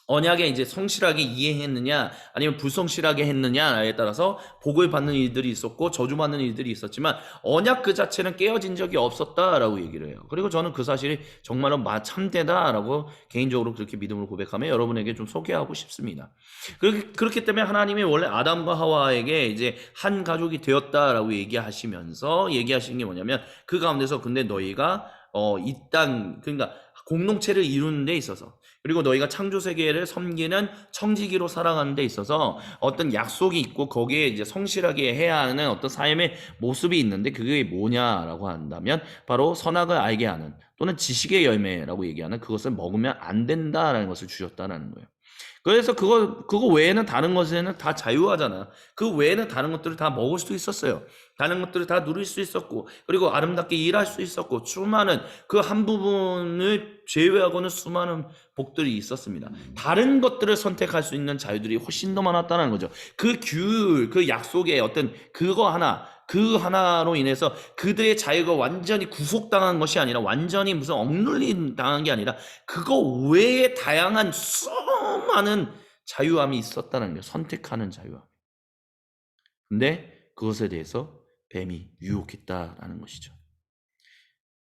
언약에 이제 성실하게 이해했느냐 아니면 불성실하게 했느냐에 따라서 복을 받는 일들이 있었고 저주받는 일들이 있었지만 언약 그 자체는 깨어진 적이 없었다라고 얘기를 해요. 그리고 저는 그 사실이 정말로 참되다라고 개인적으로 그렇게 믿음으로 고백하며 여러분에게 좀 소개하고 싶습니다. 그렇기 때문에 하나님이 원래 아담과 하와에게 이제 한 가족이 되었다라고 얘기하시는 게 뭐냐면 그 가운데서 근데 너희가 그러니까 공동체를 이루는 데 있어서 그리고 너희가 창조 세계를 섬기는 청지기로 살아가는 데 있어서 어떤 약속이 있고 거기에 이제 성실하게 해야 하는 어떤 삶의 모습이 있는데 그게 뭐냐라고 한다면 바로 선악을 알게 하는 또는 지식의 열매라고 얘기하는 그것을 먹으면 안 된다라는 것을 주셨다라는 거예요. 그래서 그거 외에는 다른 것에는 다 자유하잖아. 그 외에는 다른 것들을 다 먹을 수도 있었어요. 다른 것들을 다 누릴 수 있었고, 그리고 아름답게 일할 수 있었고, 수많은 그 한 부분을 제외하고는 수많은 복들이 있었습니다. 다른 것들을 선택할 수 있는 자유들이 훨씬 더 많았다는 거죠. 그 규율, 그 약속의 어떤 그거 하나, 그 하나로 인해서 그들의 자유가 완전히 구속당한 것이 아니라 완전히 무슨 억눌림 당한 게 아니라 그거 외에 다양한 수많은 자유함이 있었다는 거예요. 선택하는 자유함. 근데 그것에 대해서 뱀이 유혹했다라는 것이죠.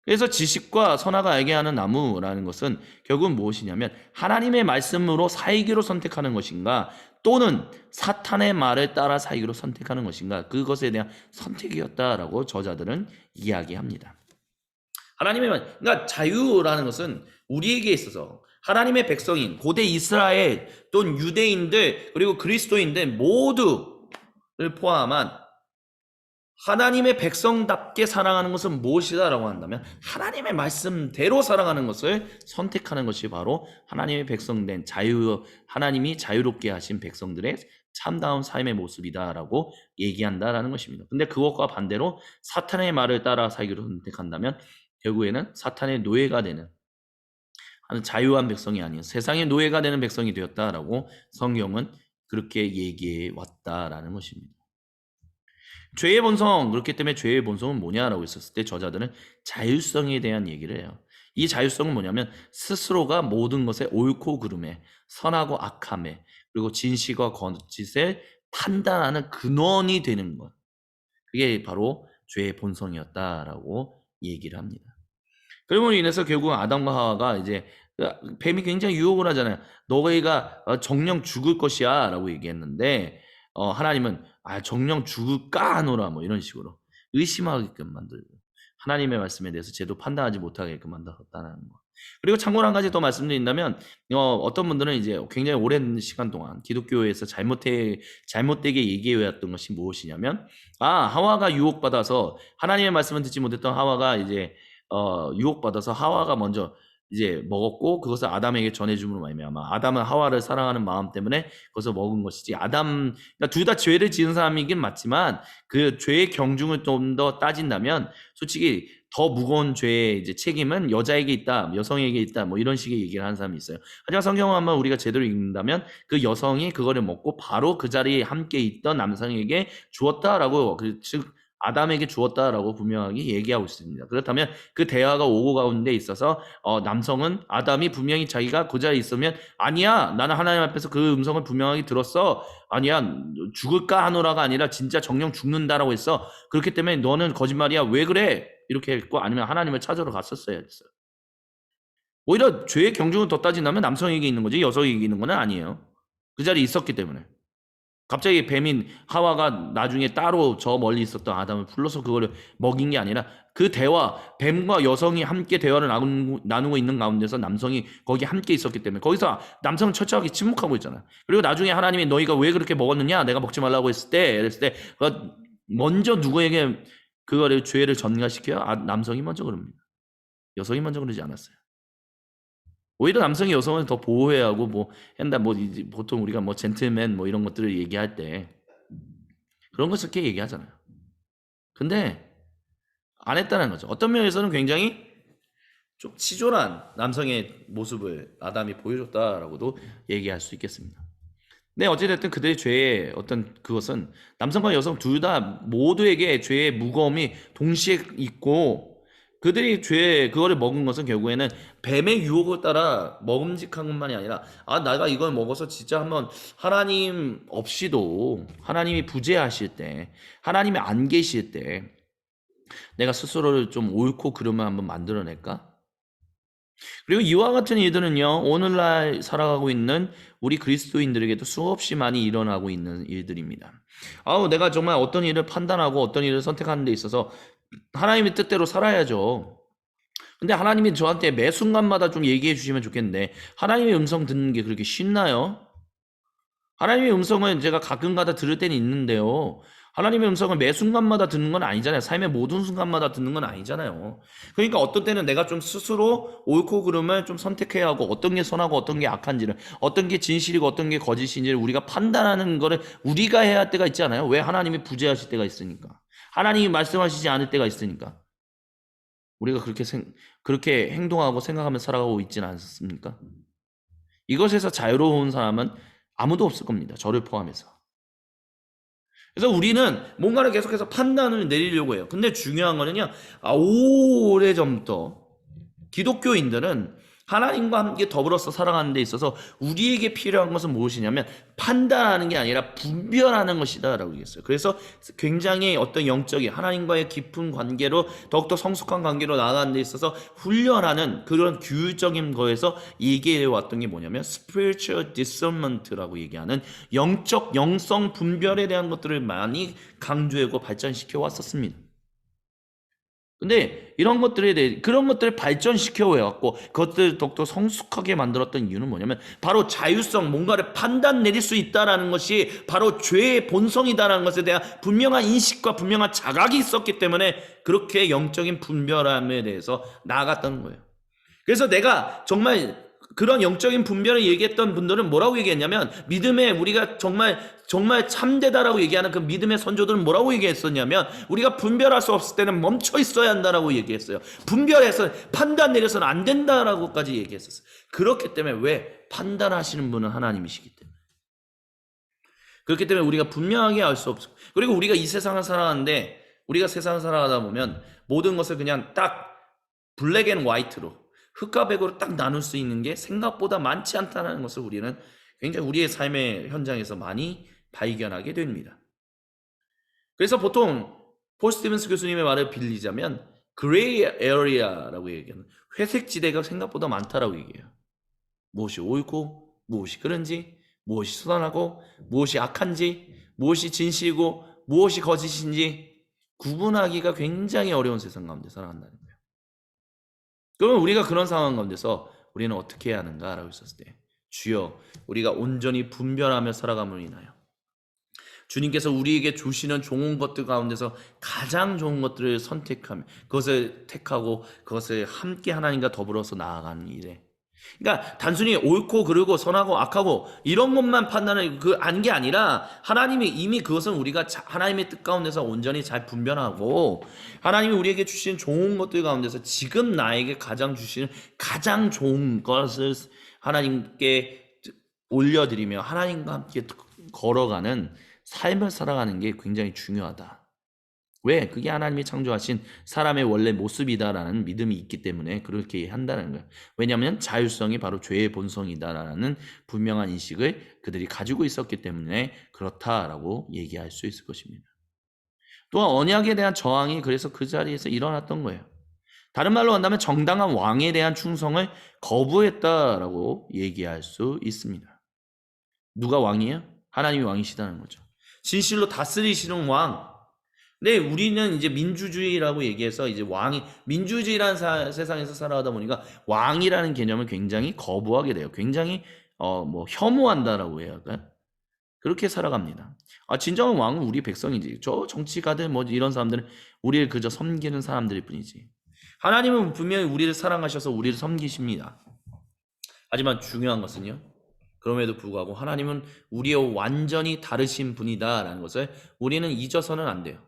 그래서 지식과 선악을 알게 하는 나무라는 것은 결국은 무엇이냐면 하나님의 말씀으로 살기로 선택하는 것인가 또는 사탄의 말을 따라 살기로 선택하는 것인가 그것에 대한 선택이었다라고 저자들은 이야기합니다. 하나님의 말, 그러니까 자유라는 것은 우리에게 있어서 하나님의 백성인 고대 이스라엘 또는 유대인들 그리고 그리스도인들 모두를 포함한 하나님의 백성답게 살아가는 것은 무엇이다라고 한다면 하나님의 말씀대로 살아가는 것을 선택하는 것이 바로 하나님의 백성된 하나님이 자유롭게 하신 백성들의 참다운 삶의 모습이다라고 얘기한다라는 것입니다. 근데 그것과 반대로 사탄의 말을 따라 살기로 선택한다면 결국에는 사탄의 노예가 되는 자유한 백성이 아닌 세상의 노예가 되는 백성이 되었다라고 성경은 그렇게 얘기해 왔다라는 것입니다. 죄의 본성, 그렇기 때문에 죄의 본성은 뭐냐라고 했었을 때 저자들은 자율성에 대한 얘기를 해요. 이 자율성은 뭐냐면 스스로가 모든 것에 옳고 그름에 선하고 악함에 그리고 진실과 거짓을 판단하는 근원이 되는 것. 그게 바로 죄의 본성이었다라고 얘기를 합니다. 그러므로 인해서 결국 아담과 하와가 이제 뱀이 굉장히 유혹을 하잖아요. 너희가 정령 죽을 것이야 라고 얘기했는데 하나님은 정령 죽을까 하노라 뭐 이런 식으로 의심하게끔 만들고 하나님의 말씀에 대해서 제대로 판단하지 못하게끔 만들었다는 거. 그리고 참고로 한 가지 더 말씀드린다면 어떤 분들은 이제 굉장히 오랜 시간 동안 기독교에서 잘못되게 얘기해왔던 것이 무엇이냐면 하와가 유혹받아서 하나님의 말씀을 듣지 못했던 하와가 이제 유혹받아서 하와가 먼저 이제 먹었고 그것을 아담에게 전해줌으로 말미암아 아담은 하와를 사랑하는 마음 때문에 그것을 먹은 것이지 그러니까 둘 다 죄를 지은 사람이긴 맞지만 그 죄의 경중을 좀 더 따진다면 솔직히 더 무거운 죄의 이제 책임은 여자에게 있다, 여성에게 있다, 뭐 이런 식의 얘기를 하는 사람이 있어요. 하지만 성경을 한번 우리가 제대로 읽는다면 그 여성이 그거를 먹고 바로 그 자리에 함께 있던 남성에게 주었다라고 즉 아담에게 주었다라고 분명하게 얘기하고 있습니다. 그렇다면 그 대화가 오고 가운데 있어서 남성은 아담이 분명히 자기가 그 자리에 있으면 아니야 나는 하나님 앞에서 그 음성을 분명하게 들었어 아니야 죽을까 하노라가 아니라 진짜 정령 죽는다라고 했어 그렇기 때문에 너는 거짓말이야 왜 그래 이렇게 했고 아니면 하나님을 찾으러 갔었어야 했어요. 오히려 죄의 경중을 더 따진다면 남성에게 있는 거지 여성에게 있는 건 아니에요. 그 자리에 있었기 때문에. 갑자기 뱀인 하와가 나중에 따로 저 멀리 있었던 아담을 불러서 그거를 먹인 게 아니라 그 대화, 뱀과 여성이 함께 대화를 나누고 있는 가운데서 남성이 거기 함께 있었기 때문에 거기서 남성은 철저하게 침묵하고 있잖아요. 그리고 나중에 하나님이 너희가 왜 그렇게 먹었느냐 내가 먹지 말라고 했을 때 먼저 누구에게 그거를 죄를 전가시켜요? 남성이 먼저 그럽니다. 여성이 먼저 그러지 않았어요. 오히려 남성이 여성을 더 보호해야 하고 뭐 한다 뭐 보통 우리가 뭐 젠틀맨 뭐 이런 것들을 얘기할 때 그런 것을 이렇게 얘기하잖아요. 근데 안 했다는 거죠. 어떤 면에서는 굉장히 좀 치졸한 남성의 모습을 아담이 보여줬다라고도 얘기할 수 있겠습니다. 네, 어찌됐든 그들의 죄의 어떤 그것은 남성과 여성 둘 다 모두에게 죄의 무거움이 동시에 있고 그들이 그거를 먹은 것은 결국에는 뱀의 유혹을 따라 먹음직한 것만이 아니라 내가 이걸 먹어서 진짜 한번 하나님 없이도 하나님이 부재하실 때 하나님이 안 계실 때 내가 스스로를 좀 옳고 그름을 한번 만들어낼까? 그리고 이와 같은 일들은요 오늘날 살아가고 있는 우리 그리스도인들에게도 수없이 많이 일어나고 있는 일들입니다. 내가 정말 어떤 일을 판단하고 어떤 일을 선택하는 데 있어서 하나님의 뜻대로 살아야죠. 근데 하나님이 저한테 매 순간마다 좀 얘기해 주시면 좋겠는데 하나님의 음성 듣는 게 그렇게 쉽나요? 하나님의 음성은 제가 가끔가다 들을 때는 있는데요. 하나님의 음성을 매 순간마다 듣는 건 아니잖아요. 삶의 모든 순간마다 듣는 건 아니잖아요. 그러니까 어떤 때는 내가 좀 스스로 옳고 그름을 좀 선택해야 하고 어떤 게 선하고 어떤 게 악한지를 어떤 게 진실이고 어떤 게 거짓인지를 우리가 판단하는 거를 우리가 해야 할 때가 있지 않아요? 왜 하나님이 부재하실 때가 있으니까. 하나님이 말씀하시지 않을 때가 있으니까. 우리가 그렇게 행동하고 생각하며 살아가고 있지는 않습니까? 이것에서 자유로운 사람은 아무도 없을 겁니다. 저를 포함해서. 그래서 우리는 뭔가를 계속해서 판단을 내리려고 해요. 근데 중요한 거는요, 오래전부터 기독교인들은 하나님과 함께 더불어서 살아가는 데 있어서 우리에게 필요한 것은 무엇이냐면 판단하는 게 아니라 분별하는 것이다 라고 얘기했어요. 그래서 굉장히 어떤 영적인 하나님과의 깊은 관계로 더욱더 성숙한 관계로 나아가는 데 있어서 훈련하는 그런 규율적인 거에서 얘기해 왔던 게 뭐냐면 spiritual discernment라고 얘기하는 영적 영성 분별에 대한 것들을 많이 강조하고 발전시켜 왔었습니다. 근데 이런 것들에 대해 그런 것들을 발전시켜 외웠고 그것들을 더욱더 성숙하게 만들었던 이유는 뭐냐면 바로 자율성 뭔가를 판단 내릴 수 있다라는 것이 바로 죄의 본성이다라는 것에 대한 분명한 인식과 분명한 자각이 있었기 때문에 그렇게 영적인 분별함에 대해서 나아갔던 거예요. 그래서 내가 정말 그런 영적인 분별을 얘기했던 분들은 뭐라고 얘기했냐면 믿음에 우리가 정말 참되다라고 얘기하는 그 믿음의 선조들은 뭐라고 얘기했었냐면 우리가 분별할 수 없을 때는 멈춰 있어야 한다라고 얘기했어요. 분별해서 판단 내려서는 안 된다라고까지 얘기했었어요. 그렇기 때문에 왜 판단하시는 분은 하나님이시기 때문에 그렇기 때문에 우리가 분명하게 알 수 없어. 그리고 우리가 이 세상을 살아가는데 우리가 세상을 살아가다 보면 모든 것을 그냥 딱 블랙 앤 화이트로 흑과 백으로 딱 나눌 수 있는 게 생각보다 많지 않다는 것을 우리는 굉장히 우리의 삶의 현장에서 많이 발견하게 됩니다. 그래서 보통 폴 스티븐스 교수님의 말을 빌리자면 그레이 에어리아라고 얘기하는 회색 지대가 생각보다 많다라고 얘기해요. 무엇이 옳고 무엇이 그른지 무엇이 선하고 무엇이 악한지 무엇이 진실이고 무엇이 거짓인지 구분하기가 굉장히 어려운 세상 가운데 살아간다는 거예요. 그러면 우리가 그런 상황 가운데서 우리는 어떻게 해야 하는가라고 했었을 때 주여 우리가 온전히 분별하며 살아감으로 인하여 주님께서 우리에게 주시는 좋은 것들 가운데서 가장 좋은 것들을 선택하며 그것을 택하고 그것을 함께 하나님과 더불어서 나아가는 일에 그러니까 단순히 옳고 그르고 선하고 악하고 이런 것만 판단을 한 게 아니라 하나님이 이미 그것은 우리가 하나님의 뜻 가운데서 온전히 잘 분별하고 하나님이 우리에게 주신 좋은 것들 가운데서 지금 나에게 가장 주시는 가장 좋은 것을 하나님께 올려드리며 하나님과 함께 걸어가는 삶을 살아가는 게 굉장히 중요하다. 왜? 그게 하나님이 창조하신 사람의 원래 모습이다라는 믿음이 있기 때문에 그렇게 한다는 거예요. 왜냐하면 자율성이 바로 죄의 본성이다라는 분명한 인식을 그들이 가지고 있었기 때문에 그렇다라고 얘기할 수 있을 것입니다. 또한 언약에 대한 저항이 그래서 그 자리에서 일어났던 거예요. 다른 말로 한다면 정당한 왕에 대한 충성을 거부했다라고 얘기할 수 있습니다. 누가 왕이에요? 하나님이 왕이시다는 거죠. 진실로 다스리시는 왕. 네, 우리는 이제 민주주의라고 얘기해서 이제 민주주의라는 세상에서 살아가다 보니까 왕이라는 개념을 굉장히 거부하게 돼요. 굉장히 혐오한다라고 해야 할까요? 그렇게 살아갑니다. 진정한 왕은 우리 백성이지. 저 정치가들 이런 사람들은 우리를 그저 섬기는 사람들일 뿐이지. 하나님은 분명히 우리를 사랑하셔서 우리를 섬기십니다. 하지만 중요한 것은요. 그럼에도 불구하고 하나님은 우리와 완전히 다르신 분이다라는 것을 우리는 잊어서는 안 돼요.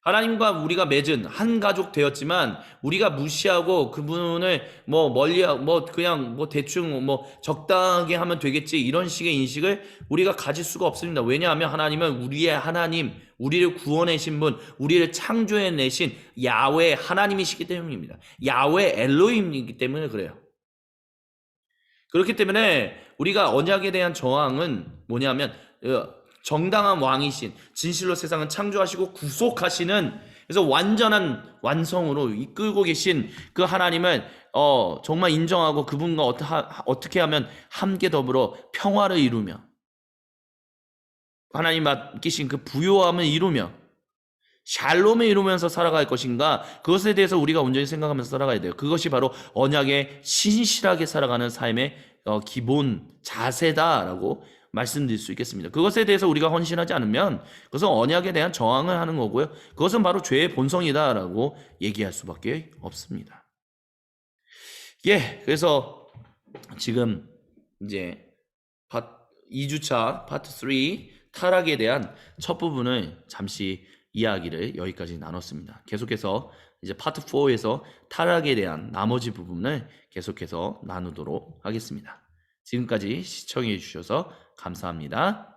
하나님과 우리가 맺은 한 가족 되었지만 우리가 무시하고 그분을 멀리하고 그냥 대충 적당하게 하면 되겠지 이런 식의 인식을 우리가 가질 수가 없습니다. 왜냐하면 하나님은 우리의 하나님, 우리를 구원하신 분, 우리를 창조해내신 야훼 하나님이시기 때문입니다. 야훼 엘로힘이기 때문에 그래요. 그렇기 때문에 우리가 언약에 대한 저항은 뭐냐면 정당한 왕이신 진실로 세상을 창조하시고 구속하시는 그래서 완전한 완성으로 이끌고 계신 그 하나님을 정말 인정하고 그분과 어떻게 하면 함께 더불어 평화를 이루며 하나님 맡기신 그 부요함을 이루며 샬롬에 이루면서 살아갈 것인가, 그것에 대해서 우리가 온전히 생각하면서 살아가야 돼요. 그것이 바로 언약에 신실하게 살아가는 삶의 기본 자세다라고 말씀드릴 수 있겠습니다. 그것에 대해서 우리가 헌신하지 않으면 그것은 언약에 대한 저항을 하는 거고요. 그것은 바로 죄의 본성이다라고 얘기할 수밖에 없습니다. 예, 그래서 지금 이제 2주차 파트 3 타락에 대한 첫 부분을 잠시 이야기를 여기까지 나눴습니다. 계속해서 이제 파트 4에서 타락에 대한 나머지 부분을 계속해서 나누도록 하겠습니다. 지금까지 시청해 주셔서 감사합니다.